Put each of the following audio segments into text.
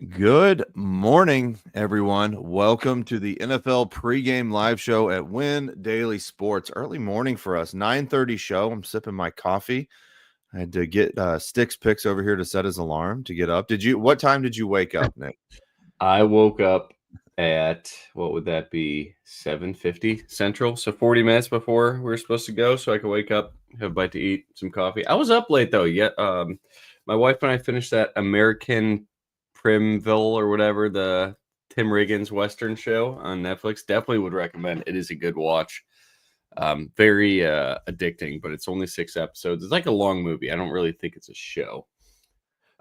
Good morning, everyone. Welcome to the NFL pregame live show at Win Daily Sports. Early morning for us, 9:30 show. I'm sipping my coffee. I had to get Sticks Picks over here to set his alarm to get up. What time did you wake up, Nick? I woke up at, what would that be, 7:50 Central, so 40 minutes before we were supposed to go, so I could wake up, have a bite to eat, some coffee. I was up late, though. My wife and I finished that American Primville or whatever, the Tim Riggins Western show on Netflix. Definitely would recommend. It is a good watch. Very addicting, but it's only 6 episodes. It's like a long movie. I don't really think it's a show.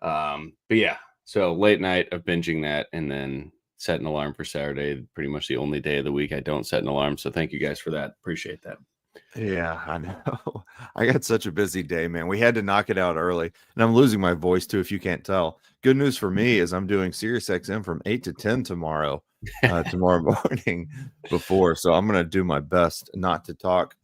But yeah, so late night of binging that and then set an alarm for Saturday. Pretty much the only day of the week I don't set an alarm. So thank you guys for that. Appreciate that. Yeah, I know. I got such a busy day, man. We had to knock it out early, and I'm losing my voice too, if you can't tell. Good news for me is I'm doing SiriusXM from 8 to 10 tomorrow morning before. So I'm going to do my best not to talk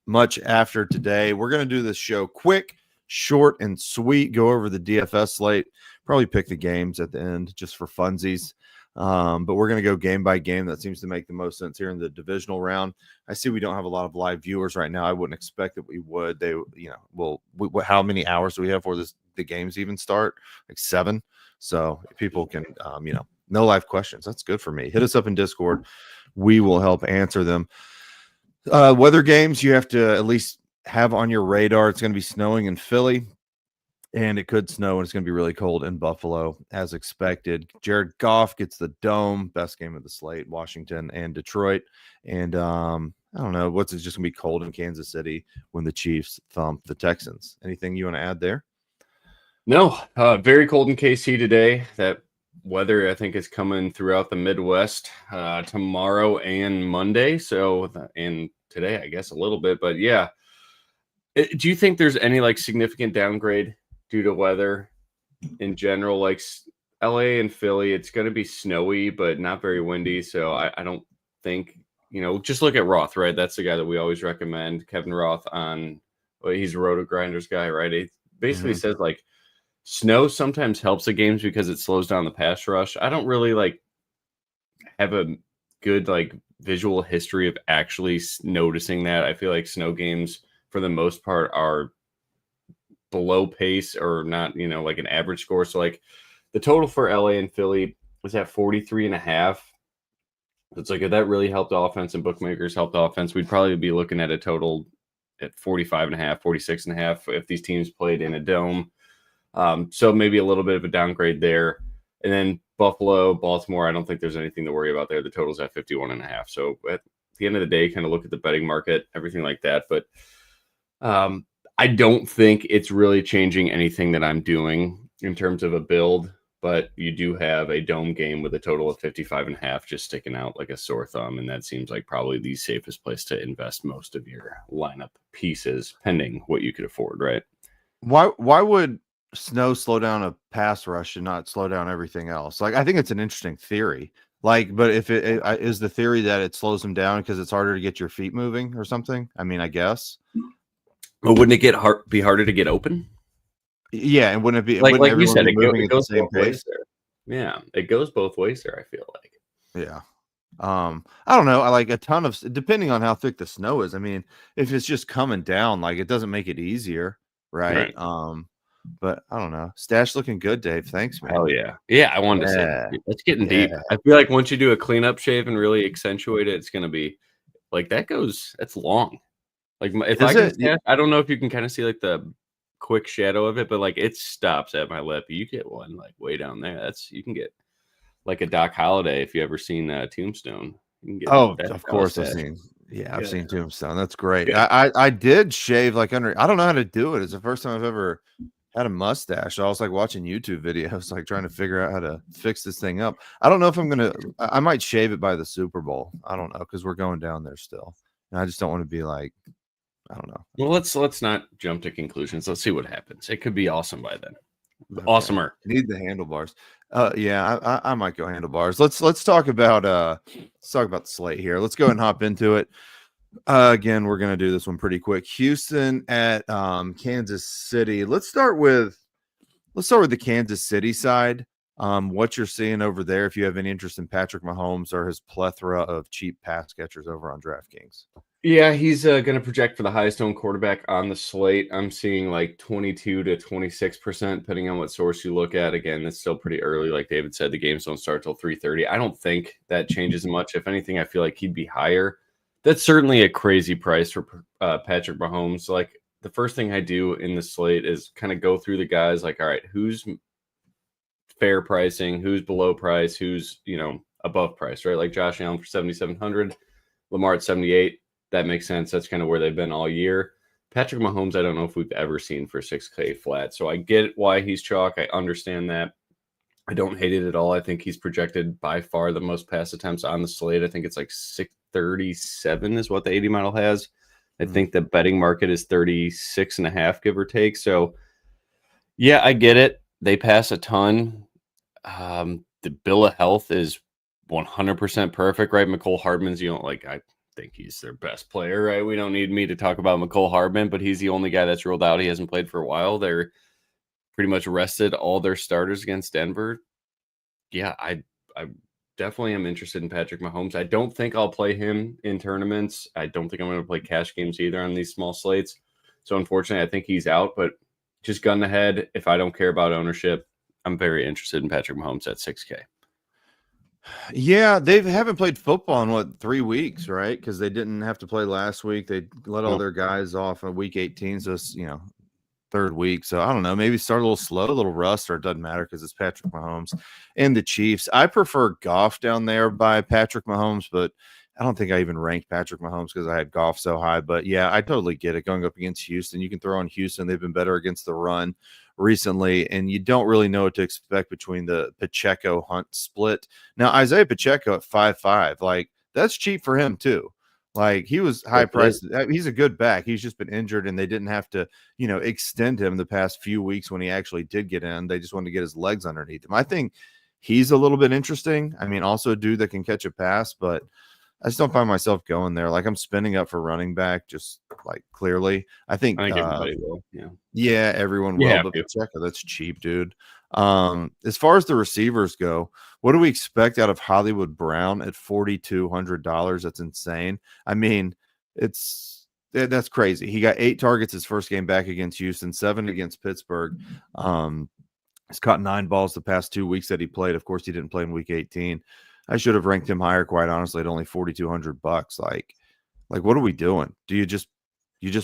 much after today. We're going to do this show quick, short, and sweet. Go over the DFS slate. Probably pick the games at the end just for funsies. But we're going to go game by game. That seems to make the most sense here in the divisional round. I see we don't have a lot of live viewers right now. I wouldn't expect that we would. How many hours do we have before the games even start? Like 7. So people can, no live questions. That's good for me. Hit us up in Discord. We will help answer them. Weather games you have to at least have on your radar. It's going to be snowing in Philly. And it could snow, and it's going to be really cold in Buffalo, as expected. Jared Goff gets the dome, best game of the slate, Washington and Detroit. And I don't know, what's it just going to be cold in Kansas City when the Chiefs thump the Texans? Anything you want to add there? No, very cold in KC today. That weather, I think, is coming throughout the Midwest tomorrow and Monday. And today, I guess, a little bit. But yeah, do you think there's any significant downgrade due to weather in general? Like LA and Philly, it's going to be snowy, but not very windy. So I don't think, just look at Roth, right? That's the guy that we always recommend. Kevin Roth he's a Roto Grinders guy, right? It basically says snow sometimes helps the games because it slows down the pass rush. I don't really have a good visual history of actually noticing that. I feel like snow games for the most part are below pace or not, an average score. So the total for LA and Philly is at 43.5. It's if that really helped offense and bookmakers helped offense, we'd probably be looking at a total at 45.5, 46.5 if these teams played in a dome. So maybe a little bit of a downgrade there. And then Buffalo, Baltimore, I don't think there's anything to worry about there. The total's at 51.5. So at the end of the day, kind of look at the betting market, everything like that. But I don't think it's really changing anything that I'm doing in terms of a build, but you do have a dome game with a total of 55.5 just sticking out like a sore thumb. And that seems like probably the safest place to invest most of your lineup pieces, pending what you could afford, right? Why would snow slow down a pass rush and not slow down everything else? I think it's an interesting theory. But if it is the theory that it slows them down because it's harder to get your feet moving or something, I mean, I guess. But wouldn't it be harder to get open? Yeah, and wouldn't it be like you said, it goes both ways there. Yeah, it goes both ways there, I feel like. Yeah. I don't know. I like a ton of, depending on how thick the snow is. I mean, if it's just coming down, it doesn't make it easier, right? But I don't know. Stash looking good, Dave. Thanks, man. Oh yeah. Yeah, I wanted to say it's getting deep. I feel like once you do a cleanup shave and really accentuate it, it's gonna be that's long. If I can stash, I don't know if you can kind of see the quick shadow of it, but it stops at my lip. You get one way down there. You can get a Doc Holliday if you ever seen Tombstone. You can get of course I've seen. Yeah, I've seen Tombstone. That's great. Yeah. I did shave under. I don't know how to do it. It's the first time I've ever had a mustache. I was watching YouTube videos, trying to figure out how to fix this thing up. I don't know if I'm gonna. I might shave it by the Super Bowl. I don't know because we're going down there still, and I just don't want to be I don't know. Well, let's not jump to conclusions. Let's see what happens. It could be awesome by then. Okay. Awesomer. Need the handlebars. Yeah, I might go handlebars. Let's talk about the slate here. Let's go and hop into it. Again, we're gonna do this one pretty quick. Houston at Kansas City. Let's start with the Kansas City side. What you're seeing over there, if you have any interest in Patrick Mahomes or his plethora of cheap pass catchers over on DraftKings. Yeah, he's going to project for the highest owned quarterback on the slate. I'm seeing like 22 to 26%, depending on what source you look at. Again, it's still pretty early. Like David said, the games don't start till 3:30. I don't think that changes much. If anything, I feel like he'd be higher. That's certainly a crazy price for Patrick Mahomes. Like the first thing I do in the slate is kind of go through the guys. Like, all right, who's fair pricing, who's below price, who's above price, right? Like Josh Allen for 7,700, Lamar at 78. That makes sense. That's kind of where they've been all year. Patrick Mahomes, I don't know if we've ever seen for 6K flat. So I get why he's chalk. I understand that. I don't hate it at all. I think he's projected by far the most pass attempts on the slate. I think it's like 637 is what the 80 model has. I think the betting market is 36.5, give or take. So yeah, I get it. They pass a ton. The bill of health is 100% perfect, right? McCole Hardman's I think he's their best player, right? We don't need me to talk about McCole Hardman, but he's the only guy that's ruled out. He hasn't played for a while. They're pretty much rested all their starters against Denver. Yeah, I definitely am interested in Patrick Mahomes. I don't think I'll play him in tournaments. I don't think I'm going to play cash games either on these small slates. So unfortunately, I think he's out, but just gun ahead. If I don't care about ownership, I'm very interested in Patrick Mahomes at 6K. Yeah, they haven't played football in 3 weeks, right? Because they didn't have to play last week. They let all their guys off on week 18, so it's third week. So I don't know, maybe start a little slow, a little rust, or it doesn't matter because it's Patrick Mahomes and the Chiefs. I prefer Goff down there by Patrick Mahomes, but I don't think I even ranked Patrick Mahomes because I had Goff so high. But yeah, I totally get it. Going up against Houston, you can throw on Houston. They've been better against the run recently, and you don't really know what to expect between the Pacheco Hunt split. Now, Isaiah Pacheco at 5.5, like that's cheap for him too. Like he was high priced. He's a good back. He's just been injured, and they didn't have to, extend him the past few weeks when he actually did get in. They just wanted to get his legs underneath him. I think he's a little bit interesting. I mean, also a dude that can catch a pass, but I just don't find myself going there. Like I'm spinning up for running back, just like clearly. I think everybody will. Yeah, everyone will. But Pacheco, that's cheap, dude. As far as the receivers go, what do we expect out of Hollywood Brown at $4,200? That's insane. I mean, that's crazy. He got 8 targets his first game back against Houston, 7 against Pittsburgh. He's caught 9 balls the past 2 weeks that he played. Of course, he didn't play in week 18. I should have ranked him higher, quite honestly, at only $4,200. Like what are we doing? Do you just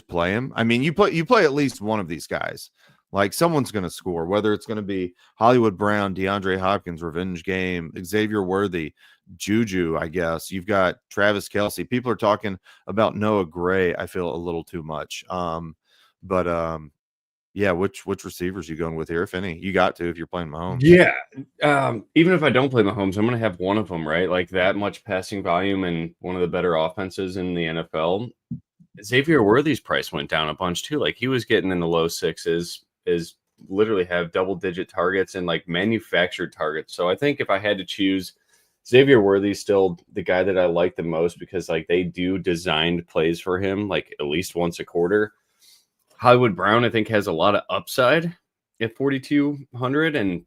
play him? I mean, you play at least one of these guys. Like someone's going to score, whether it's going to be Hollywood Brown, DeAndre Hopkins, revenge game, Xavier Worthy, Juju, I guess. You've got Travis Kelce. People are talking about Noah Gray. I feel a little too much. Yeah, which receivers you going with here, if any? You got to if you're playing Mahomes. Yeah, even if I don't play Mahomes, I'm going to have one of them, right? Like that much passing volume and one of the better offenses in the NFL. Xavier Worthy's price went down a bunch too. Like he was getting in the low 6s, is literally have double-digit targets and like manufactured targets. So I think if I had to choose, Xavier Worthy's still the guy that I like the most because like they do designed plays for him like at least once a quarter. Hollywood Brown, I think, has a lot of upside at 4,200, and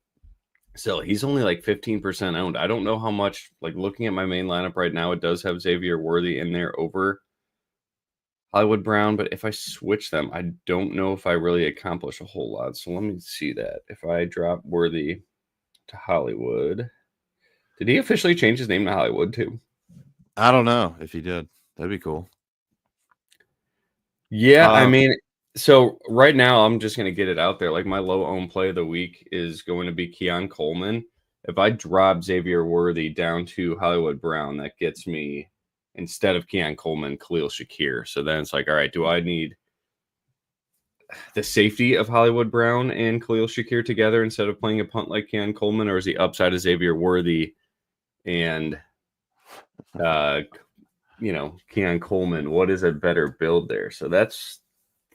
still he's only like 15% owned. I don't know how much. Like looking at my main lineup right now, it does have Xavier Worthy in there over Hollywood Brown, but if I switch them, I don't know if I really accomplish a whole lot. So let me see that. If I drop Worthy to Hollywood, did he officially change his name to Hollywood too? I don't know if he did. That'd be cool. Yeah, I mean. So right now, I'm just going to get it out there. Like my low owned play of the week is going to be Keon Coleman. If I drop Xavier Worthy down to Hollywood Brown, that gets me, instead of Keon Coleman, Khalil Shakir. So then it's like, all right, do I need the safety of Hollywood Brown and Khalil Shakir together instead of playing a punt like Keon Coleman? Or is the upside of Xavier Worthy and, Keon Coleman? What is a better build there? So that's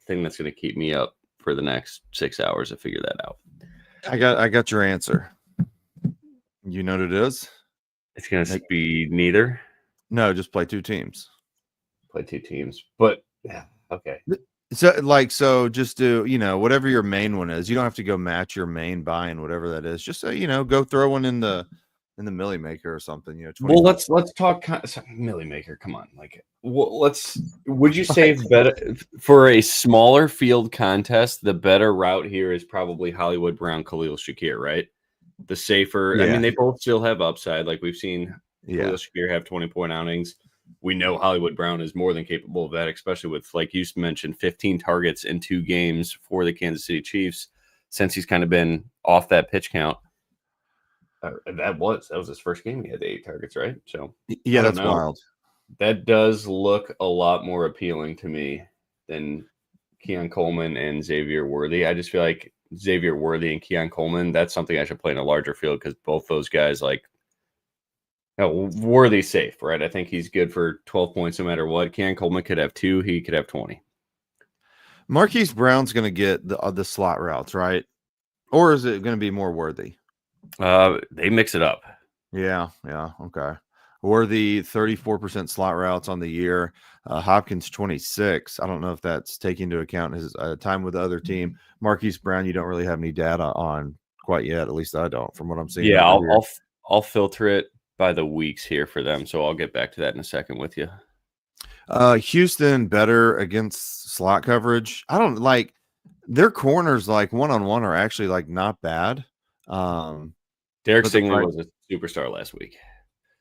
thing that's going to keep me up for the next 6 hours to figure that out. I got your answer. You know what it is? It's going to be neither. No, just play 2 teams. Play 2 teams. But yeah, okay. So just do, whatever your main one is. You don't have to go match your main buy-in, whatever that is. Just go throw one in the Millie Maker or something. 20. Well, let's talk Millie Maker. Come on, would you say better for a smaller field contest? The better route here is probably Hollywood Brown, Khalil Shakir, right? The safer. Yeah. I mean, they both still have upside. Like we've seen Yeah. Khalil Shakir have 20-point outings. We know Hollywood Brown is more than capable of that, especially with, like you mentioned, 15 targets in 2 games for the Kansas City Chiefs since he's kind of been off that pitch count. That was his first game. He had 8 targets, right? So yeah, that's wild. That does look a lot more appealing to me than Keon Coleman and Xavier Worthy. I just feel like Xavier Worthy and Keon Coleman, that's something I should play in a larger field because both those guys, Worthy's safe, right? I think he's good for 12 points no matter what. Keon Coleman could have 2. He could have 20. Marquise Brown's going to get the slot routes, right? Or is it going to be more Worthy? They mix it up. Yeah. Okay. Worthy 34% slot routes on the year. Hopkins 26. I don't know if that's taking into account his time with the other team. Marquise Brown, you don't really have any data on quite yet. At least I don't, from what I'm seeing. Yeah, I'll filter it by the weeks here for them, so I'll get back to that in a second with you. Houston better against slot coverage. I don't like their corners, like one-on-one, are actually like not bad. Derek Stingley was a superstar last week.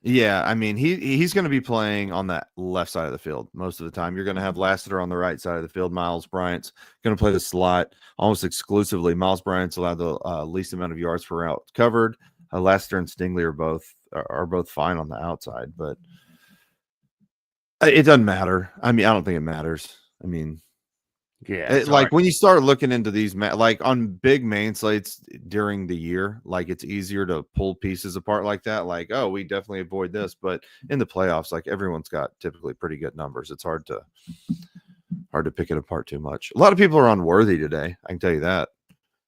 Yeah, I mean he's going to be playing on that left side of the field most of the time. You're going to have Lassiter on the right side of the field. Miles Bryant's going to play the slot almost exclusively. Miles Bryant's allowed the least amount of yards per route covered. Lassiter and Stingley are both fine on the outside, but it doesn't matter. I mean, I don't think it matters. I mean, yeah, when you start looking into these, like on big main slates during the year, like it's easier to pull pieces apart like that. Like, oh, we definitely avoid this, but in the playoffs, like everyone's got typically pretty good numbers. It's hard to pick it apart too much. A lot of people are on Worthy today. I can tell you that.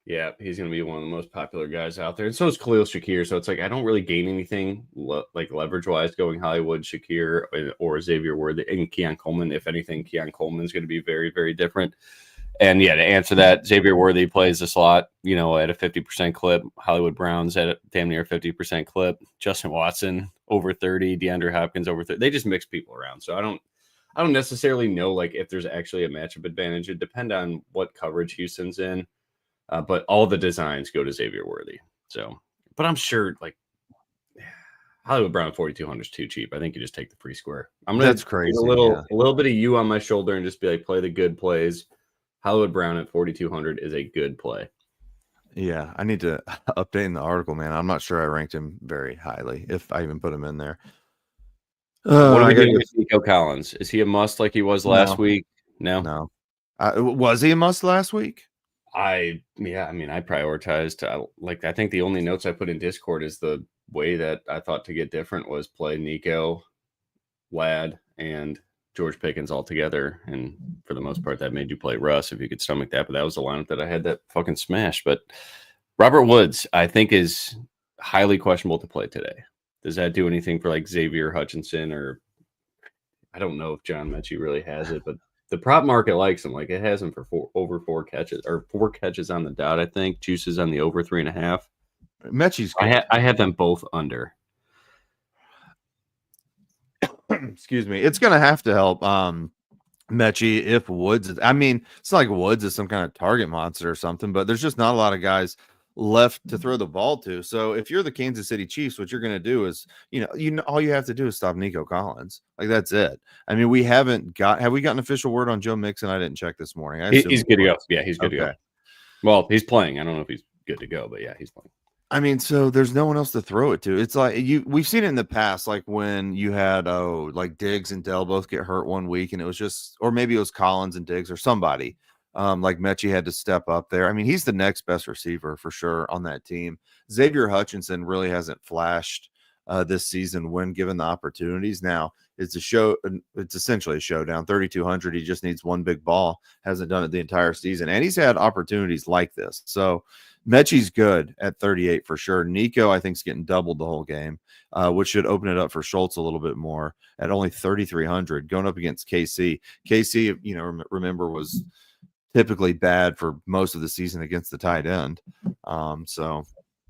Yeah, he's going to be one of the most popular guys out there. And so is Khalil Shakir. So it's like I don't really gain anything leverage-wise going Hollywood, Shakir, or Xavier Worthy, and Keon Coleman. If anything, Keon Coleman's going to be very, very different. And, yeah, to answer that, Xavier Worthy plays the slot, at a 50% clip. Hollywood Brown's at a damn near 50% clip. Justin Watson over 30. DeAndre Hopkins over 30. They just mix people around. So I don't necessarily know, if there's actually a matchup advantage. It depends on what coverage Houston's in. But all the designs go to Xavier Worthy. So, but I'm sure Hollywood Brown 4,200 is too cheap. I think you just take the free square. That's crazy. A little bit of you on my shoulder and just be like, play the good plays. Hollywood Brown at 4,200 is a good play. Yeah, I need to update in the article, man. I'm not sure I ranked him very highly, if I even put him in there. What are we doing with Nico Collins? Is he a must like he was last week? No. Was he a must last week? I prioritized. I think the only notes I put in Discord is the way that I thought to get different was play Nico, Ladd, and George Pickens all together. And for the most part, that made you play Russ if you could stomach that. But that was the lineup that I had that fucking smashed. But Robert Woods, I think, is highly questionable to play today. Does that do anything for Xavier Hutchinson, or I don't know if John Mechie really has it, but the prop market likes him. It has him for over 4 catches, or 4 catches on the dot. I think juices on the over 3.5. Mechie's. I had them both under. Excuse me. It's gonna have to help Mechie if Woods. I mean, it's not like Woods is some kind of target monster or something, but there's just not a lot of guys left to throw the ball to. So if you're the Kansas City Chiefs, what you're going to do is, all you have to do is stop Nico Collins. That's it. I mean, have we gotten official word on Joe Mixon? I didn't check this morning. He's good to go. Yeah, he's good to go. Well, he's playing. I don't know if he's good to go, but yeah, he's playing. I mean, so there's no one else to throw it to. It's we've seen it in the past, when you had Diggs and Dell both get hurt one week, and it was just, or maybe it was Collins and Diggs or somebody. Mechie had to step up there. I mean, he's the next best receiver for sure on that team. Xavier Hutchinson really hasn't flashed this season when given the opportunities. Now it's essentially a showdown. 3,200. He just needs one big ball. Hasn't done it the entire season, and he's had opportunities like this. So Mechie's good at 38 for sure. Nico, I think, is getting doubled the whole game, which should open it up for Schultz a little bit more at only 3,300 going up against KC. KC, remember, was typically bad for most of the season against the tight end. So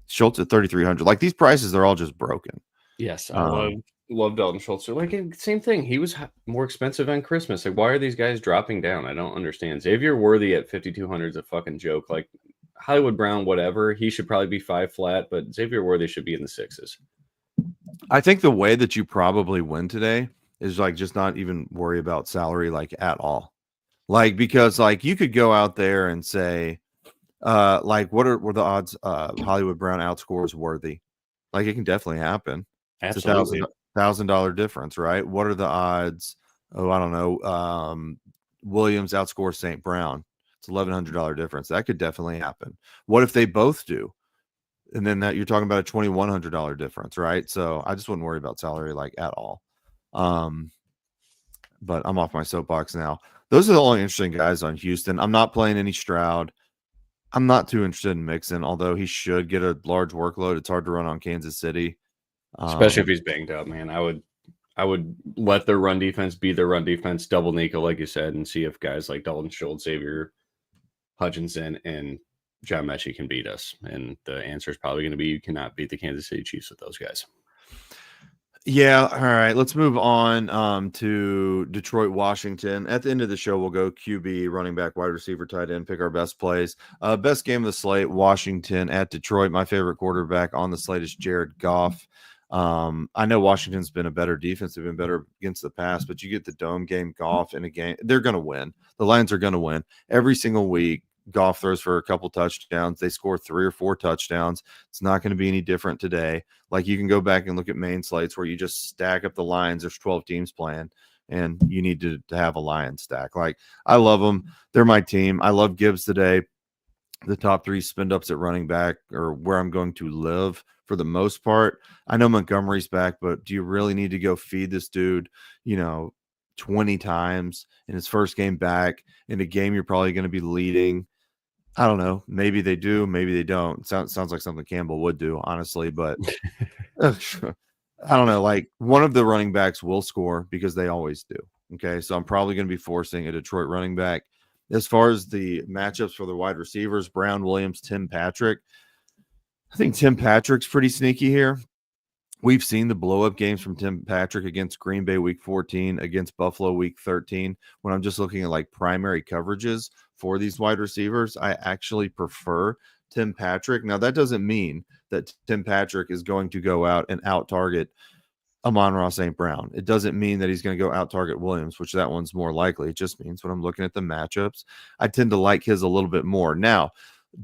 Schultz at 3,300. Like these prices, they're all just broken. Yes, I love Dalton Schultz. Like same thing. He was more expensive on Christmas. Like, why are these guys dropping down? I don't understand. Xavier Worthy at 5,200 is a fucking joke. Like Hollywood Brown, whatever. He should probably be 5 flat, but Xavier Worthy should be in the 6s. I think the way that you probably win today is like just not even worry about salary like at all. Like because like you could go out there and say, like what were the odds Hollywood Brown outscores Worthy? Like it can definitely happen. Absolutely. It's $1,000 difference, right? What are the odds? Oh, I don't know. Williams outscores St. Brown. It's $1,100 difference. That could definitely happen. What if they both do? And then that you're talking about a $2,100 difference, right? So I just wouldn't worry about salary like at all. But I'm off my soapbox now. Those are the only interesting guys on Houston. I'm not playing any Stroud. I'm not too interested in Mixon, although he should get a large workload. It's hard to run on Kansas City, especially if he's banged up. Man, I would let their run defense be their run defense, double Nico, like you said, and see if guys like Dalton Schultz, Xavier Hutchinson, and John Mechie can beat us. And the answer is probably going to be you cannot beat the Kansas City Chiefs with those guys. Yeah. All right. Let's move on to Detroit, Washington. At the end of the show, we'll go QB, running back, wide receiver, tight end, pick our best plays. Best game of the slate, Washington at Detroit. My favorite quarterback on the slate is Jared Goff. I know Washington's been a better defense. They've been better against the pass, but you get the dome game, Goff in a game. They're going to win. The Lions are going to win every single week. Goff throws for a couple touchdowns. They score 3 or 4 touchdowns. It's not going to be any different today. Like you can go back and look at main slates where you just stack up the Lions. There's 12 teams playing, and you need to have a Lion stack. Like I love them. They're my team. I love Gibbs today. The top 3 spin ups at running back or where I'm going to live for the most part. I know Montgomery's back, but do you really need to go feed this dude, 20 times in his first game back in a game you're probably going to be leading? I don't know. Maybe they do. Maybe they don't. Sounds like something Campbell would do, honestly. But I don't know. Like one of the running backs will score because they always do. Okay. So I'm probably going to be forcing a Detroit running back. As far as the matchups for the wide receivers, Brown, Williams, Tim Patrick. I think Tim Patrick's pretty sneaky here. We've seen the blow-up games from Tim Patrick against Green Bay week 14, against Buffalo week 13. When I'm just looking at like primary coverages for these wide receivers, I actually prefer Tim Patrick. Now, that doesn't mean that Tim Patrick is going to go out and out-target Amon-Ra St. Brown. It doesn't mean that he's going to go out-target Williams, which that one's more likely. It just means when I'm looking at the matchups, I tend to like his a little bit more. Now,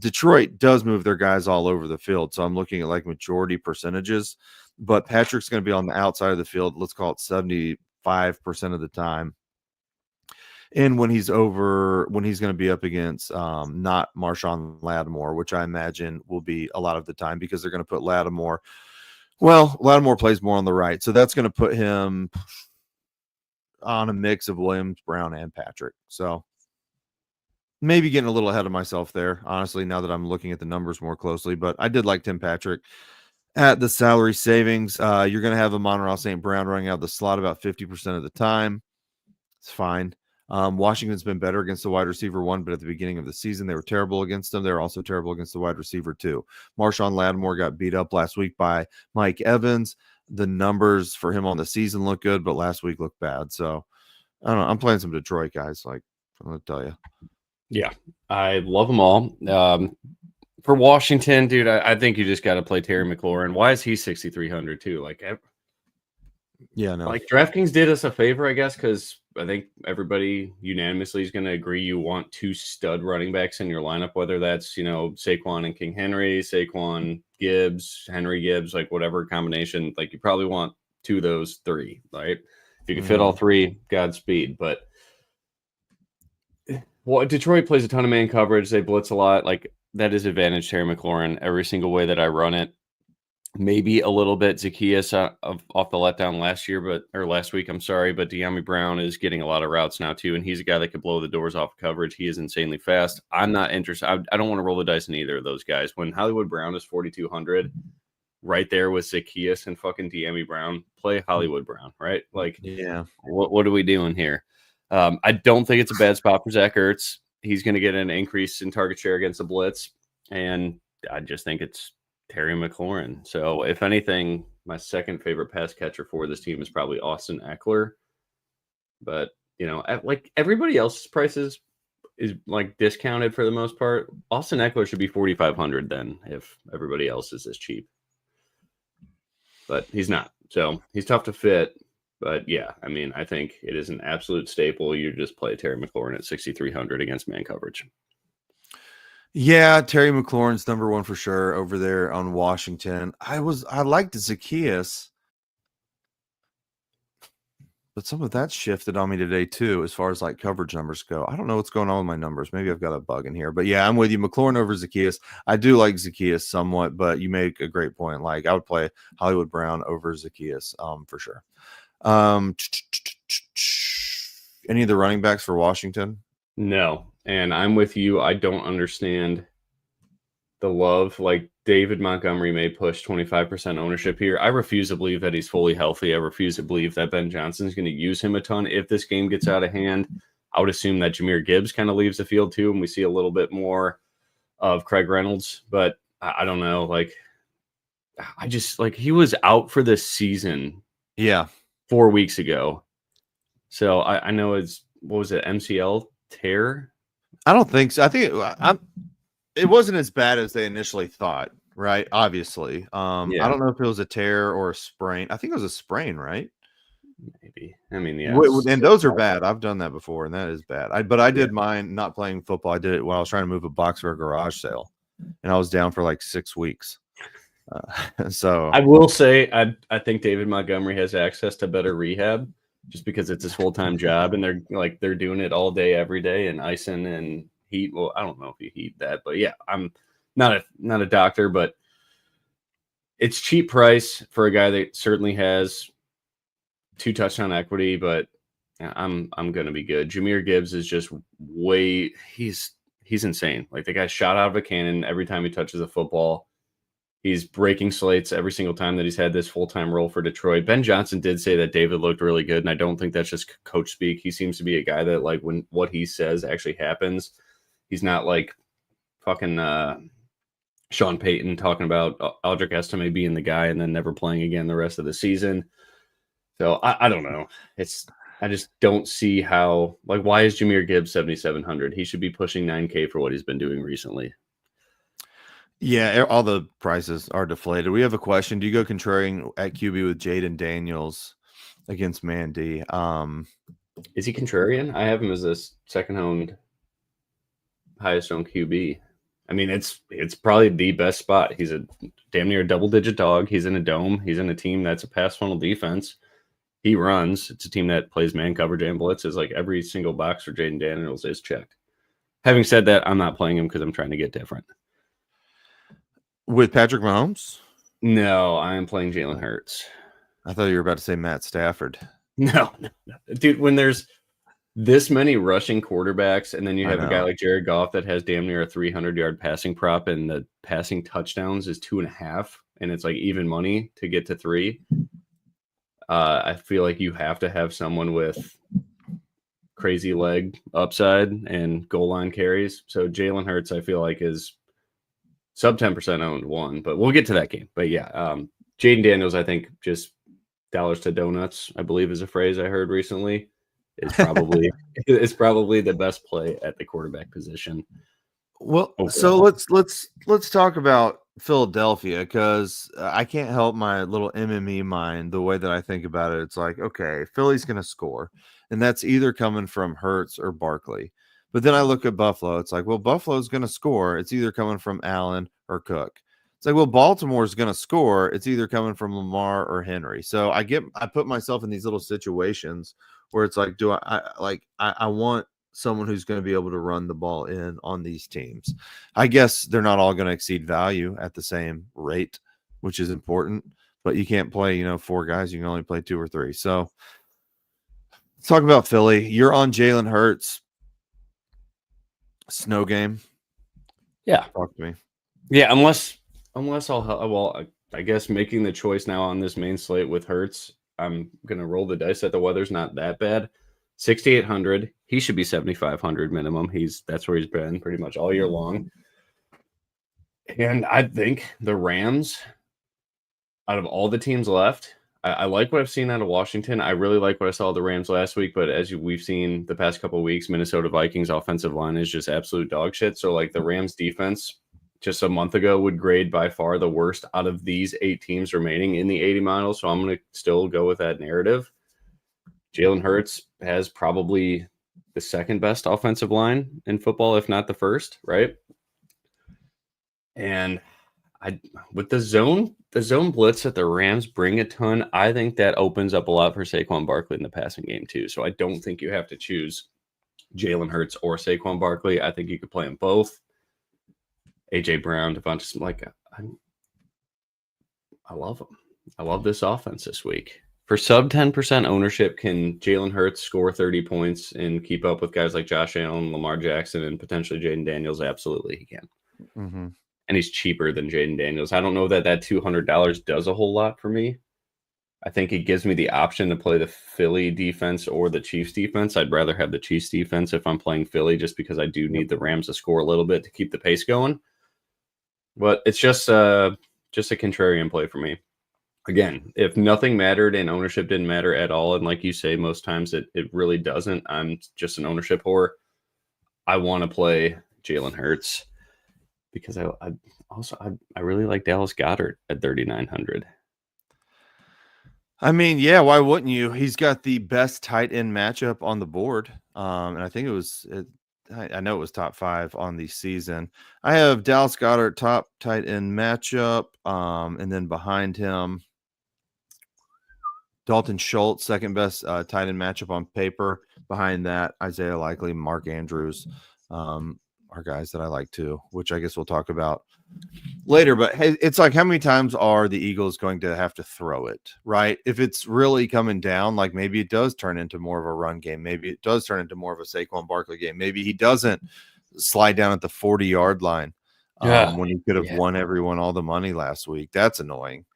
Detroit does move their guys all over the field, so I'm looking at like majority percentages. But Patrick's going to be on the outside of the field, let's call it 75% of the time. And when he's going to be up against not Marshawn Lattimore, which I imagine will be a lot of the time because they're going to put Lattimore. Well, Lattimore plays more on the right. So that's going to put him on a mix of Williams, Brown, and Patrick. So maybe getting a little ahead of myself there, honestly, now that I'm looking at the numbers more closely. But I did like Tim Patrick. At the salary savings, you're going to have Amon-Ra St. Brown running out the slot about 50% of the time. It's fine. Washington's been better against the wide receiver 1, but at the beginning of the season, they were terrible against them. They were also terrible against the wide receiver 2. Marshawn Lattimore got beat up last week by Mike Evans. The numbers for him on the season look good, but last week looked bad. So, I don't know. I'm playing some Detroit guys, like I'm going to tell you. Yeah, I love them all. For Washington, dude, I think you just got to play Terry McLaurin. Why is he 6,300 too? Like DraftKings did us a favor, I guess, because I think everybody unanimously is going to agree you want 2 stud running backs in your lineup, whether that's, Saquon and King Henry, Saquon Gibbs, Henry Gibbs, like whatever combination. Like you probably want 2 of those 3, right? If you can fit all 3, Godspeed. But Detroit plays a ton of man coverage. They blitz a lot. Like that is advantage Terry McLaurin every single way that I run it. Maybe a little bit Zacchaeus off the letdown last week. I'm sorry, but Diami Brown is getting a lot of routes now too, and he's a guy that could blow the doors off coverage. He is insanely fast. I'm not interested. I don't want to roll the dice in either of those guys. When Hollywood Brown is 4,200, right there with Zacchaeus and fucking Diami Brown, play Hollywood Brown, right? Like, yeah. What are we doing here? I don't think it's a bad spot for Zach Ertz. he's going to get an increase in target share against the blitz, and I just think it's Terry McLaurin. So if anything, my second favorite pass catcher for this team is probably Austin Eckler. But, like everybody else's prices is like discounted for the most part. Austin Eckler should be 4,500 then if everybody else is as cheap. But he's not. So he's tough to fit. But yeah, I mean, I think it is an absolute staple. You just play Terry McLaurin at 6,300 against man coverage. Yeah, Terry McLaurin's number one for sure over there on Washington. I liked Zacchaeus, but some of that shifted on me today too, as far as like coverage numbers go. I don't know what's going on with my numbers. Maybe I've got a bug in here, but yeah, I'm with you. McLaurin over Zacchaeus. I do like Zacchaeus somewhat, but you make a great point. Like I would play Hollywood Brown over Zacchaeus, for sure. Any of the running backs for Washington? No, and I'm with you. I don't understand the love. Like David Montgomery may push 25% ownership here. I refuse to believe that he's fully healthy. I refuse to believe that Ben Johnson's going to use him a ton. If this game gets out of hand, I would assume that Jahmyr Gibbs kind of leaves the field too, and we see a little bit more of Craig Reynolds. But I don't know. Like, I just like he was out for this season. Yeah, 4 weeks ago. So I know what was it, MCL tear? I don't think so. I think it wasn't as bad as they initially thought, right? Obviously. I don't know if it was a tear or a sprain. I think it was a sprain, right? Maybe. I mean, yeah. And those are bad. I've done that before, and that is bad. But I did mine not playing football. I did it while I was trying to move a box for a garage sale, and I was down for like 6 weeks. So I will say I think David Montgomery has access to better rehab just because it's his full-time job, and they're doing it all day, every day, and icing and heat. Well, I don't know if you heat that, but yeah, I'm not a doctor, but it's cheap price for a guy that certainly has 2 touchdown equity, but I'm going to be good. Jahmyr Gibbs is just he's insane. Like the guy shot out of a cannon every time he touches a football. He's breaking slates every single time that he's had this full-time role for Detroit. Ben Johnson did say that David looked really good, and I don't think that's just coach speak. He seems to be a guy that, like, when what he says actually happens. He's not like fucking Sean Payton talking about Aldrich Estime being the guy and then never playing again the rest of the season. So I don't know. I just don't see how, like, why is Jahmyr Gibbs 7,700? He should be pushing 9K for what he's been doing recently. Yeah, all the prices are deflated. We have a question. Do you go contrarian at QB with Jaden Daniels against Mandy? Is he contrarian? I have him as a second-owned, highest-owned QB. I mean, it's probably the best spot. He's a damn near double-digit dog. He's in a dome. He's in a team that's a pass funnel defense. He runs. It's a team that plays man coverage and blitzes. Like every single box for Jaden Daniels is checked. Having said that, I'm not playing him because I'm trying to get different. With Patrick Mahomes? No, I am playing Jalen Hurts. I thought you were about to say Matt Stafford. No. Dude, when there's this many rushing quarterbacks and then you have a guy like Jared Goff that has damn near a 300-yard passing prop and the passing touchdowns is 2.5 and it's like even money to get to 3, I feel like you have to have someone with crazy leg upside and goal line carries. So Jalen Hurts, I feel like, is sub 10% owned one, but we'll get to that game. But yeah, Jaden Daniels, I think, just dollars to donuts, I believe is a phrase I heard recently, is probably the best play at the quarterback position. Well, overall. So let's talk about Philadelphia, because I can't help my little MME mind the way that I think about it. It's like, okay, Philly's going to score, and that's either coming from Hurts or Barkley. But then I look at Buffalo. It's like, well, Buffalo's going to score. It's either coming from Allen or Cook. It's like, well, Baltimore's going to score. It's either coming from Lamar or Henry. So I put myself in these little situations where it's like, I want someone who's going to be able to run the ball in on these teams. I guess they're not all going to exceed value at the same rate, which is important. But you can't play, 4 guys. You can only play 2 or 3. So let's talk about Philly. You're on Jalen Hurts. Snow game. Yeah. Talk to me. Yeah, unless I guess making the choice now on this main slate with Hurts, I'm going to roll the dice that the weather's not that bad. 6,800. He should be 7,500 minimum. That's where he's been pretty much all year long. And I think the Rams, out of all the teams left, I like what I've seen out of Washington. I really like what I saw of the Rams last week, but we've seen the past couple of weeks, Minnesota Vikings offensive line is just absolute dog shit. So like the Rams defense just a month ago would grade by far the worst out of these 8 teams remaining in the 80 miles. So I'm going to still go with that narrative. Jalen Hurts has probably the second best offensive line in football, if not the first, right? And with the zone blitz that the Rams bring a ton, I think that opens up a lot for Saquon Barkley in the passing game too. So I don't think you have to choose Jalen Hurts or Saquon Barkley. I think you could play them both. AJ Brown, Devonta Smith, like I love them. I love this offense this week. For sub 10% ownership, can Jalen Hurts score 30 points and keep up with guys like Josh Allen, Lamar Jackson, and potentially Jaden Daniels? Absolutely, he can. Mm-hmm. And he's cheaper than Jaden Daniels. I don't know that $200 does a whole lot for me. I think it gives me the option to play the Philly defense or the Chiefs defense. I'd rather have the Chiefs defense if I'm playing Philly, just because I do need the Rams to score a little bit to keep the pace going. But it's just a contrarian play for me. Again, if nothing mattered and ownership didn't matter at all, and like you say, most times it really doesn't. I'm just an ownership whore. I want to play Jalen Hurts because I really like Dallas Goedert at 3,900. I mean, yeah, why wouldn't you? He's got the best tight end matchup on the board. And I think I know it was top 5 on the season. I have Dallas Goedert top tight end matchup. And then behind him, Dalton Schultz, second best tight end matchup on paper. Behind that, Isaiah Likely, Mark Andrews are guys that I like too, which I guess we'll talk about later. But hey, it's like, how many times are the Eagles going to have to throw it, right? If it's really coming down, like maybe it does turn into more of a run game. Maybe it does turn into more of a Saquon Barkley game. Maybe he doesn't slide down at the 40-yard line when he could have won everyone all the money last week. That's annoying.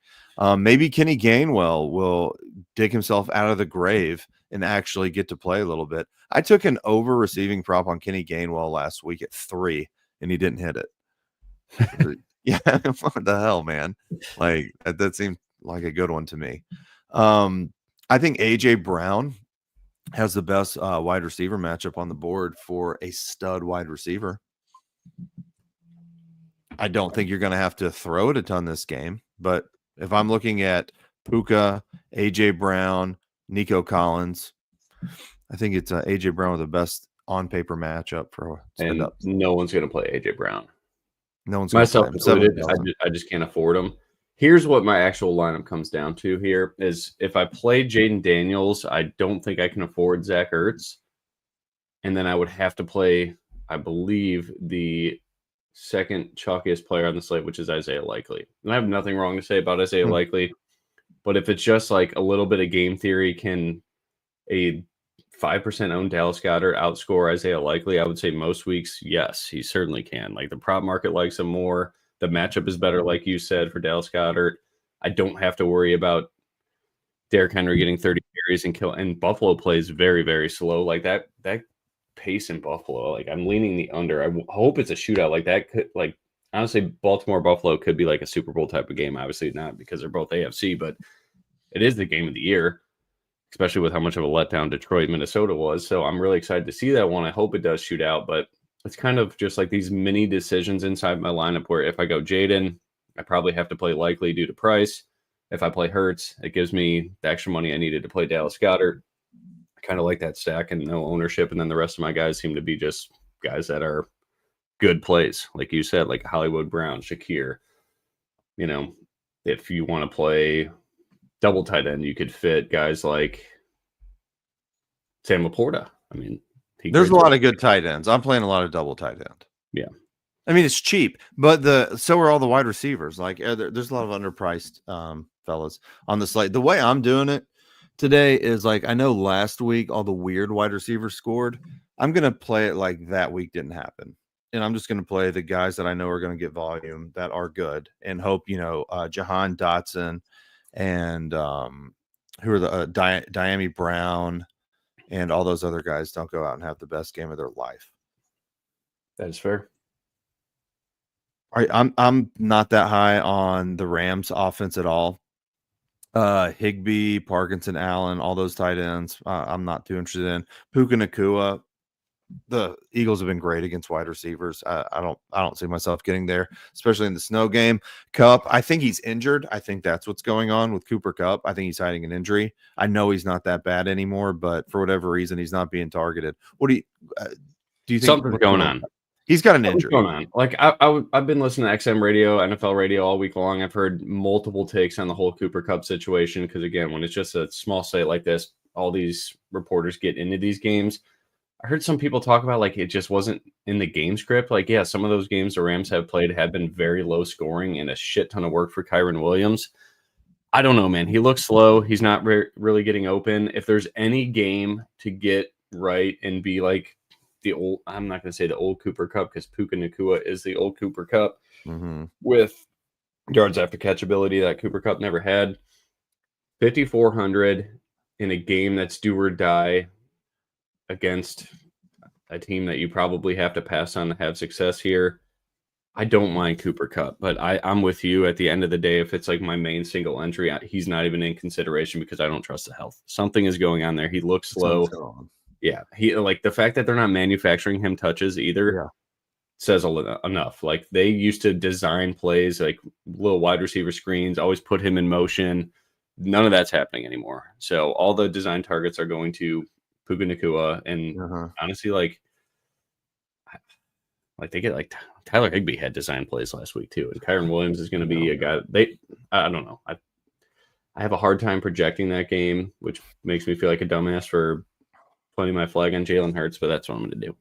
Maybe Kenny Gainwell will dig himself out of the grave and actually get to play a little bit. I took an over receiving prop on Kenny Gainwell last week at 3, and he didn't hit it. Yeah, what the hell, man? Like that seemed like a good one to me. I think AJ Brown has the best wide receiver matchup on the board for a stud wide receiver. I don't think you're going to have to throw it a ton this game, but if I'm looking at Puka, AJ Brown, Nico Collins, I think it's AJ Brown with the best on paper matchup for spend up. No one's going to play AJ Brown. No one's myself included. I just can't afford him. Here's what my actual lineup comes down to here is if I play Jaden Daniels, I don't think I can afford Zach Ertz. And then I would have to play, I believe, the second chalkiest player on the slate, which is Isaiah Likely. And I have nothing wrong to say about Isaiah Likely. But if it's just like a little bit of game theory, can a 5% owned Dallas Goedert outscore Isaiah Likely? I would say most weeks, yes, he certainly can. Like the prop market likes him more. The matchup is better, like you said, for Dallas Goedert. I don't have to worry about Derrick Henry getting 30 carries and Buffalo plays very, very slow. Like that pace in Buffalo, like I'm leaning the under. I hope it's a shootout. Like that could, like, honestly, Baltimore Buffalo could be like a Super Bowl type of game. Obviously not, because they're both AFC, but it is the game of the year, especially with how much of a letdown Detroit, Minnesota was. So I'm really excited to see that one. I hope it does shoot out, but it's kind of just like these mini decisions inside my lineup where if I go Jaden, I probably have to play Likely due to price. If I play Hurts, it gives me the extra money I needed to play Dallas Goedert. I kind of like that stack and no ownership. And then the rest of my guys seem to be just guys that are good plays. Like you said, like Hollywood Brown, Shakir. You know, if you want to play double tight end, you could fit guys like Sam Laporta. I mean, there's a lot of good tight ends. I'm playing a lot of double tight end. Yeah. I mean, it's cheap, but so are all the wide receivers. Like there's a lot of underpriced fellas on the slate. The way I'm doing it today is like, I know last week all the weird wide receivers scored. I'm going to play it like that week didn't happen. And I'm just going to play the guys that I know are going to get volume that are good and hope, Jahan Dotson and who are the Diami Brown and all those other guys don't go out and have the best game of their life. That is fair. All right, I'm not that high on the Rams offense at all. Higbee, Parkinson, Allen, all those tight ends, I'm not too interested in. Puka Nacua, the Eagles have been great against wide receivers. I don't see myself getting there, especially in the snow game. Kupp, I think he's injured. I think that's what's going on with Cooper Kupp. I think he's hiding an injury. I know he's not that bad anymore, but for whatever reason, he's not being targeted. What do you think? Something's going on? He's got an injury. What's going on? Like I've been listening to XM radio, NFL radio all week long. I've heard multiple takes on the whole Cooper Kupp situation because, again, when it's just a small site like this, all these reporters get into these games. I heard some people talk about like it just wasn't in the game script. Like, yeah, some of those games the Rams have played have been very low scoring and a shit ton of work for Kyren Williams. I don't know, man. He looks slow. He's not really getting open. If there's any game to get right and be like the old, I'm not going to say the old Cooper Kupp because Puka Nacua is the old Cooper Kupp with yards after catch ability that Cooper Kupp never had. 5,400 in a game that's do or die against a team that you probably have to pass on to have success here. I don't mind Cooper Kupp, but I'm with you. At the end of the day, if it's like my main single entry, he's not even in consideration because I don't trust the health. Something is going on there. He looks slow. Yeah, he like the fact that they're not manufacturing him touches either says enough. Like they used to design plays like little wide receiver screens, always put him in motion. None of that's happening anymore. So all the design targets are going to Puka Nacua, and honestly, like they get like Tyler Higbee had design plays last week too, and Kyren Williams is going to be a guy. I don't know. I have a hard time projecting that game, which makes me feel like a dumbass for putting my flag on Jalen Hurts, but that's what I'm going to do.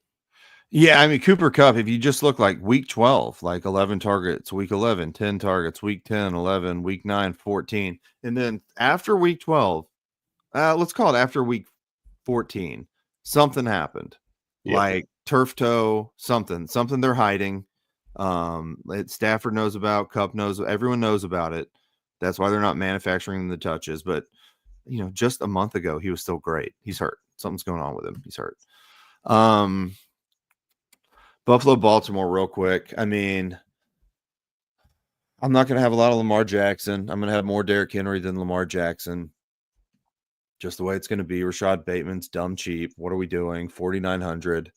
Yeah, I mean, Cooper Kupp, if you just look like week 12, like 11 targets, week 11, 10 targets, week 10, 11, week 9, 14. And then after week 12, let's call it after week 14, something happened. Yep. Like turf toe, something they're hiding. Stafford knows about, Kupp knows, everyone knows about it. That's why they're not manufacturing the touches. But, just a month ago, he was still great. He's hurt. Something's going on with him. He's hurt. Buffalo, Baltimore, real quick. I mean, I'm not going to have a lot of Lamar Jackson. I'm going to have more Derrick Henry than Lamar Jackson. Just the way it's going to be. Rashad Bateman's dumb cheap. What are we doing? 4,900.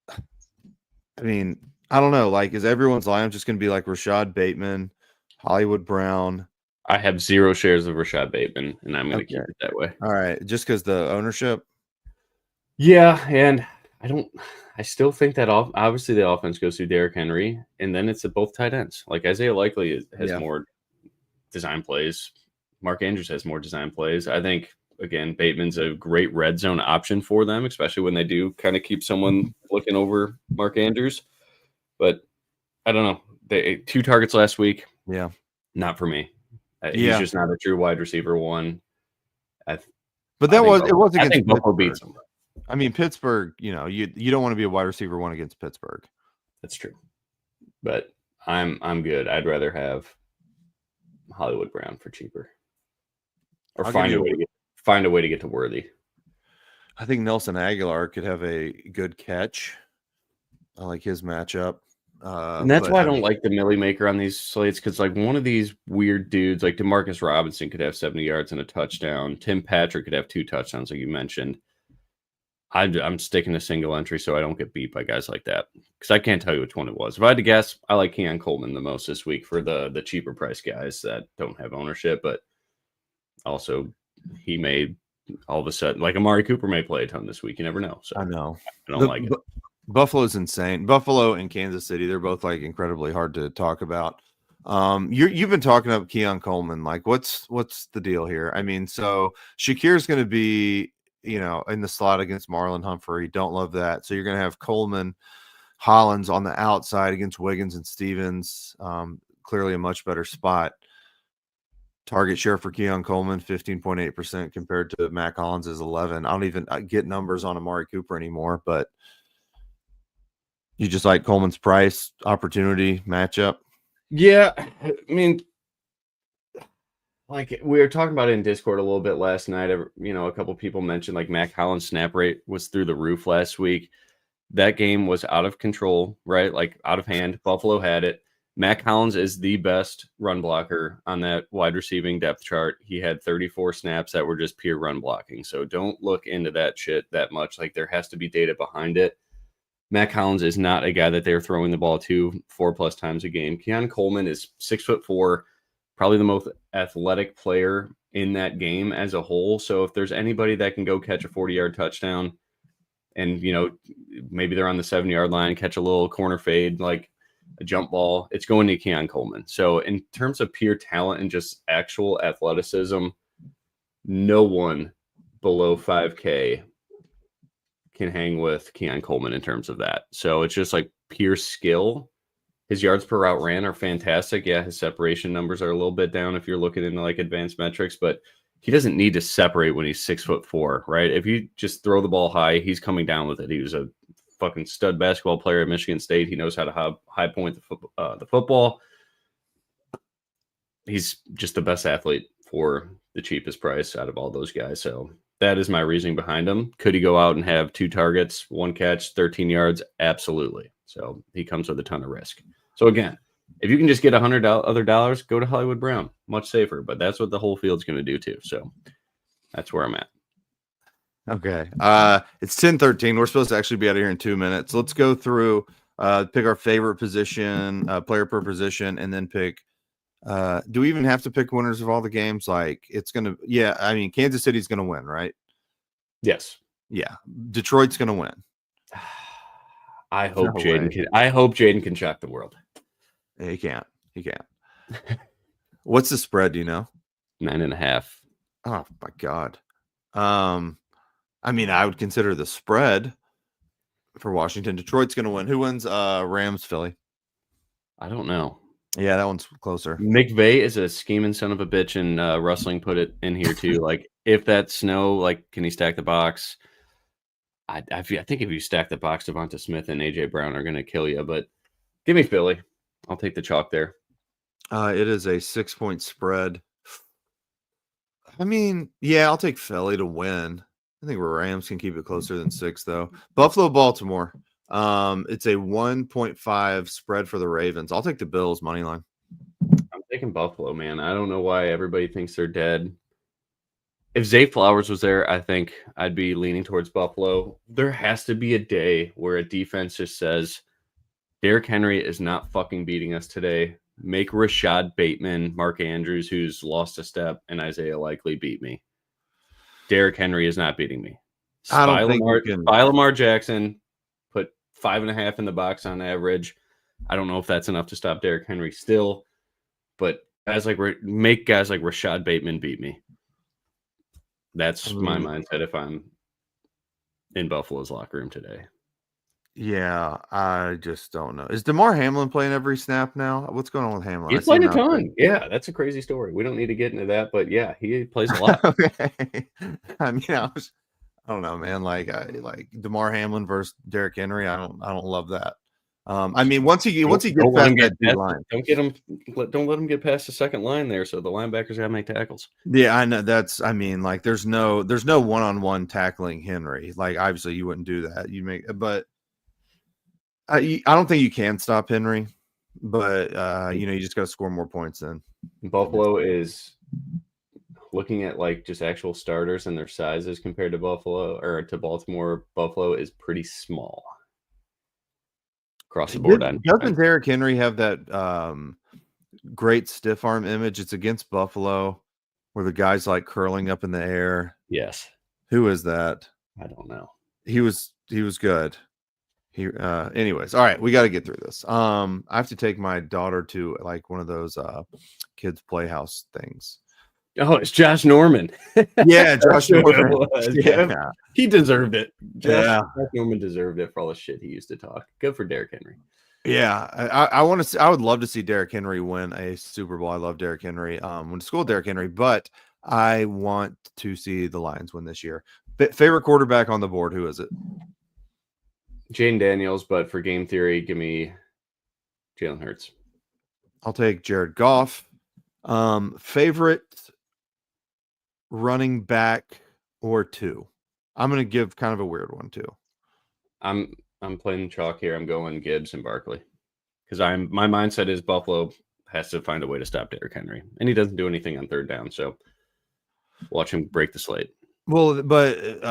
I mean, I don't know. Like, is everyone's lineup just going to be like Rashad Bateman, Hollywood Brown? I have 0 shares of Rashad Bateman, and I'm going to keep it that way. All right. Just because the ownership? Yeah, and I still think that obviously the offense goes through Derrick Henry, and then it's at both tight ends. Like Isaiah Likely has more design plays. Mark Andrews has more design plays. I think, again, Bateman's a great red zone option for them, especially when they do kind of keep someone looking over Mark Andrews. But I don't know. 2 targets last week. Yeah. Not for me. He's just not a true wide receiver one. But it was against I think Buffalo beats him. I mean, Pittsburgh, you don't want to be a wide receiver one against Pittsburgh. That's true. But I'm good. I'd rather have Hollywood Brown for cheaper. Or find a way to get to Worthy. I think Nelson Aguilar could have a good catch. I like his matchup. And that's why I don't like the Millie Maker on these slates, because like one of these weird dudes, like DeMarcus Robinson could have 70 yards and a touchdown. Tim Patrick could have 2 touchdowns, like you mentioned. I'm sticking to single entry so I don't get beat by guys like that, because I can't tell you which one it was. If I had to guess, I like Keon Coleman the most this week for the cheaper price guys that don't have ownership, but also he may all of a sudden, like Amari Cooper may play a ton this week. You never know. So I know. I don't like it. Buffalo's insane. Buffalo and Kansas City, they're both like incredibly hard to talk about. You've been talking about Keon Coleman. Like, what's the deal here? I mean, so Shakir's going to be, in the slot against Marlon Humphrey. Don't love that. So you're going to have Coleman, Hollins on the outside against Wiggins and Stevens. Clearly a much better spot. Target share for Keon Coleman, 15.8% compared to Mac Hollins is 11. I don't even get numbers on Amari Cooper anymore, but you just like Coleman's price, opportunity, matchup. Yeah. I mean, like we were talking about it in Discord a little bit last night. A couple people mentioned like Mac Hollins' snap rate was through the roof last week. That game was out of control, right? Like out of hand. Buffalo had it. Mac Hollins is the best run blocker on that wide receiving depth chart. He had 34 snaps that were just pure run blocking. So don't look into that shit that much. Like there has to be data behind it. Mac Hollins is not a guy that they're throwing the ball to 4+ times a game. Keon Coleman is 6'4", probably the most athletic player in that game as a whole. So if there's anybody that can go catch a 40-yard touchdown and, maybe they're on the 7-yard line, catch a little corner fade, like a jump ball, it's going to Keon Coleman. So in terms of pure talent and just actual athleticism, no one below 5K can hang with Keon Coleman in terms of that. So it's just like pure skill. His yards per route ran are fantastic. Yeah, his separation numbers are a little bit down if you're looking into like advanced metrics, but he doesn't need to separate when he's 6'4", right? If you just throw the ball high, he's coming down with it. He was a fucking stud basketball player at Michigan State. He knows how to high point the football. He's just the best athlete for the cheapest price out of all those guys. So that is my reasoning behind him. Could he go out and have 2 targets, 1 catch, 13 yards? Absolutely. So he comes with a ton of risk. So again, if you can just get $100 other dollars, go to Hollywood Brown. Much safer, but that's what the whole field's going to do too. So that's where I'm at. Okay. It's 10:13. We're supposed to actually be out of here in 2 minutes. Let's go through, pick our favorite position, player per position, and then pick. Do we even have to pick winners of all the games? Like Kansas City's going to win, right? Yes. Yeah. Detroit's going to win. I hope Jaden can shock the world. He can't. What's the spread? Do you know? 9.5. Oh my God. I would consider the spread for Washington. Detroit's going to win. Who wins? Rams, Philly. I don't know. Yeah, that one's closer. McVay is a scheming son of a bitch, and Rustling put it in here too. Like, if that snow, like, can he stack the box? I think if you stack the box, Devonta Smith and AJ Brown are going to kill you. But give me Philly. I'll take the chalk there. It is a 6-point spread. I'll take Philly to win. I think Rams can keep it closer than 6, though. Buffalo, Baltimore. It's a 1.5 spread for the Ravens. I'll take the Bills money line. I'm taking Buffalo, man. I don't know why everybody thinks they're dead. If Zay Flowers was there, I think I'd be leaning towards Buffalo. There has to be a day where a defense just says, Derrick Henry is not fucking beating us today. Make Rashad Bateman, Mark Andrews, who's lost a step, and Isaiah Likely beat me. Derrick Henry is not beating me. I don't think you can. Lamar Jackson, put 5.5 in the box on average. I don't know if that's enough to stop Derrick Henry still, but make guys like Rashad Bateman beat me. That's my mindset if I'm in Buffalo's locker room today. Yeah, I just don't know. Is DeMar Hamlin playing every snap now? What's going on with Hamlin? He's playing a ton. Yeah, that's a crazy story. We don't need to get into that, but yeah, he plays a lot. Okay. I don't know, man. Like DeMar Hamlin versus Derrick Henry. I don't love that. Once he gets past that line, don't let him get past the second line there. So the linebackers got to make tackles. Yeah, I know. There's no one-on-one tackling Henry. Like, obviously, you wouldn't do that. But I don't think you can stop Henry. But you just got to score more points then. Buffalo is looking at like just actual starters and their sizes compared to Baltimore. Buffalo is pretty small. Across the board. Doesn't Derrick Henry have that great stiff arm image? It's against Buffalo where the guy's like curling up in the air. Yes. Who is that? I don't know. He was good. Anyways, all right, we got to get through this. I have to take my daughter to like one of those kids playhouse things. Oh, it's Josh Norman. Yeah, Josh Norman. Yeah. He deserved it. Josh Norman deserved it for all the shit he used to talk. Good for Derrick Henry. Yeah, I want to see. I would love to see Derrick Henry win a Super Bowl. I love Derrick Henry. Went to school with Derrick Henry, but I want to see the Lions win this year. Favorite quarterback on the board? Who is it? Jane Daniels, but for game theory, give me Jalen Hurts. I'll take Jared Goff. Favorite running back or two. I'm going to give kind of a weird one too. I'm playing chalk here. I'm going Gibbs and Barkley because my mindset is Buffalo has to find a way to stop Derrick Henry, and he doesn't do anything on third down. So watch him break the slate. Well, but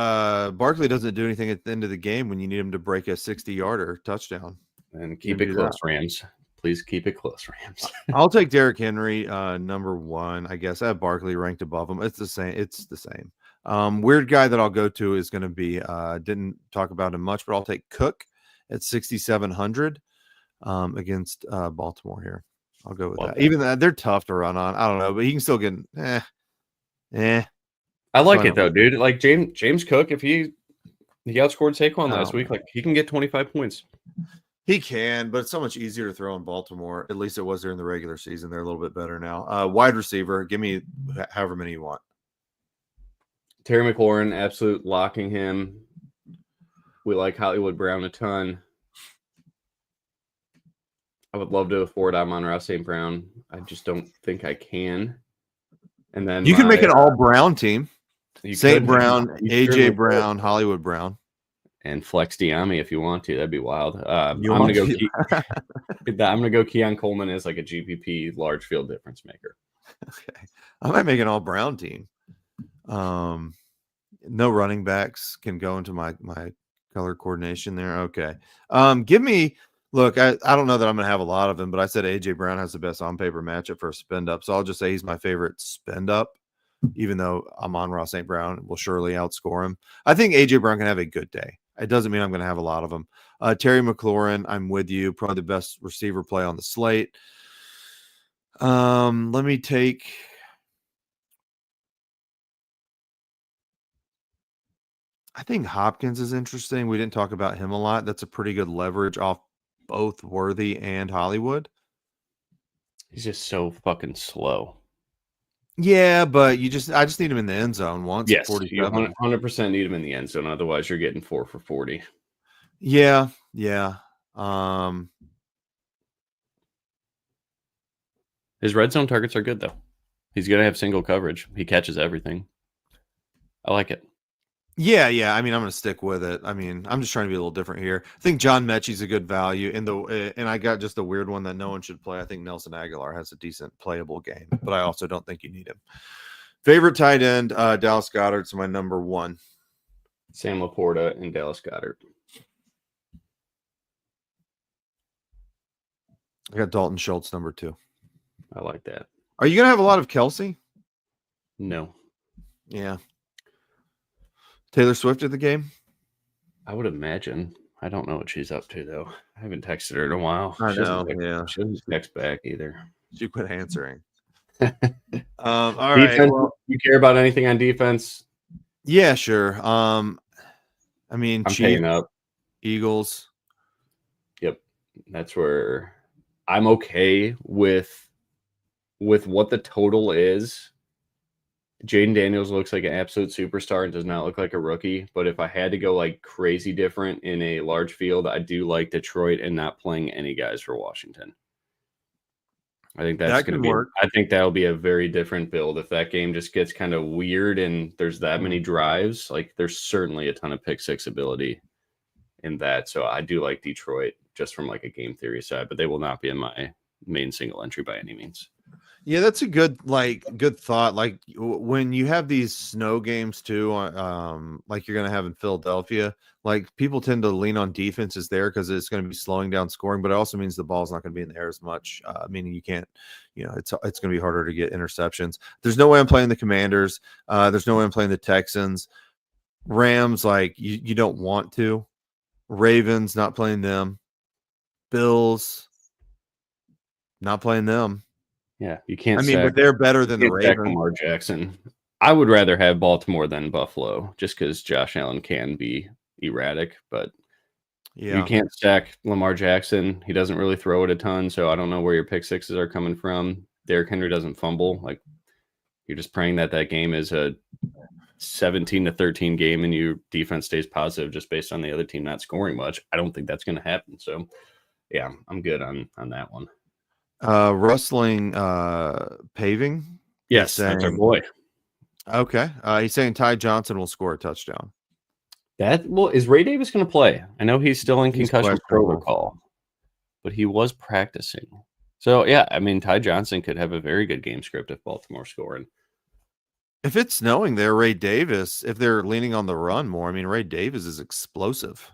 Barkley doesn't do anything at the end of the game when you need him to break a 60-yarder touchdown. And keep it close, Rams. Please keep it close, Rams. I'll take Derrick Henry, number one. I guess I have Barkley ranked above him. It's the same. Weird guy that I'll go to is going to be didn't talk about him much, but I'll take Cook at 6,700 against Baltimore here. I'll go with that. Even they're tough to run on. I don't know, but he can still get I like it though, dude. Like James Cook, if he outscored Saquon last week, like he can get 25 points. He can, but it's so much easier to throw in Baltimore. At least it was during the regular season. They're a little bit better now. Wide receiver, give me however many you want. Terry McLaurin, absolute locking him. We like Hollywood Brown a ton. I would love to afford Amon-Ra St. Brown. I just don't think I can. And then you can make an all-Brown team. St. Brown, AJ Brown, Hollywood Brown. And flex Diami if you want to. That'd be wild. I'm going to go Keon Coleman as like a GPP large field difference maker. Okay. I might make an all-Brown team. No running backs can go into my color coordination there. Okay. Give me look, I don't know that I'm gonna have a lot of them, but I said AJ Brown has the best on paper matchup for a spend up. So I'll just say he's my favorite spend up, even though Amon-Ra St. Brown will surely outscore him. I think AJ Brown can have a good day. It doesn't mean I'm gonna have a lot of them. Terry McLaurin, I'm with you, probably the best receiver play on the slate. Let me take I think Hopkins is interesting. We didn't talk about him a lot. That's a pretty good leverage off both Worthy and Hollywood. He's just so fucking slow. Yeah, but I just need him in the end zone once. Yes, you 100% need him in the end zone. Otherwise, you're getting 4 for 40. Yeah. His red zone targets are good though. He's gonna have single coverage. He catches everything. I like it. Yeah. I mean, I'm going to stick with it. I mean, I'm just trying to be a little different here. I think John Mechie's a good value. And I got just a weird one that no one should play. I think Nelson Aguilar has a decent playable game, but I also don't think you need him. Favorite tight end, Dallas Goedert's my number one. Sam Laporta and Dallas Goedert. I got Dalton Schultz number two. I like that. Are you going to have a lot of Kelsey? No. Yeah. Taylor Swift at the game? I would imagine. I don't know what she's up to, though. I haven't texted her in a while. I know, She doesn't text back either. She quit answering. All defense, right. Well, you care about anything on defense? Yeah, sure. I mean, I'm paying up. Eagles. Yep. That's where I'm okay with what the total is. Jaden Daniels looks like an absolute superstar and does not look like a rookie. But if I had to go like crazy different in a large field, I do like Detroit and not playing any guys for Washington. I think that's going to be work. I think that'll be a very different build. If that game just gets kind of weird and there's that many drives, like there's certainly a ton of pick six ability in that. So I do like Detroit just from like a game theory side, but they will not be in my main single entry by any means. Yeah, that's a good thought. Like when you have these snow games too, like you're going to have in Philadelphia, like people tend to lean on defenses there because it's going to be slowing down scoring, but it also means the ball's not going to be in the air as much. Meaning you can't, it's going to be harder to get interceptions. There's no way I'm playing the Commanders. There's no way I'm playing the Texans. Rams, like you don't want to. Ravens, not playing them. Bills, not playing them. Yeah, you can't. I mean, but they're better than the Ravens. Lamar Jackson. I would rather have Baltimore than Buffalo, just because Josh Allen can be erratic. But you can't stack Lamar Jackson. He doesn't really throw it a ton, so I don't know where your pick sixes are coming from. Derrick Henry doesn't fumble. Like you're just praying that game is a 17-13 game and your defense stays positive just based on the other team not scoring much. I don't think that's going to happen. So, yeah, I'm good on that one. Rustling Paving. Yes, that's our boy. Okay. He's saying Ty Johnson will score a touchdown. Is Ray Davis going to play? I know he's still in He's concussion questionable. protocol, but he was practicing. So, yeah, I mean, Ty Johnson could have a very good game script if Baltimore's scoring. If it's snowing there, Ray Davis, if they're leaning on the run more, I mean, Ray Davis is explosive.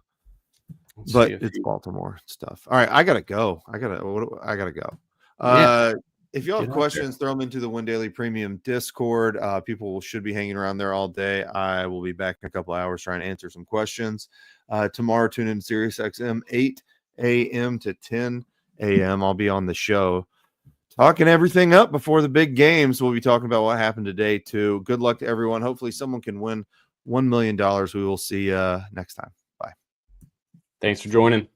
But it's Baltimore stuff. All right, I gotta go. I gotta go. If y'all have questions, throw them into the Win Daily Premium Discord. People should be hanging around there all day. I will be back in a couple hours trying to answer some questions. Tomorrow, tune in to Sirius XM 8 a.m. to 10 a.m. I'll be on the show talking everything up before the big games. We'll be talking about what happened today too. Good luck to everyone. Hopefully someone can win $1 million. We will see you next time. Thanks for joining.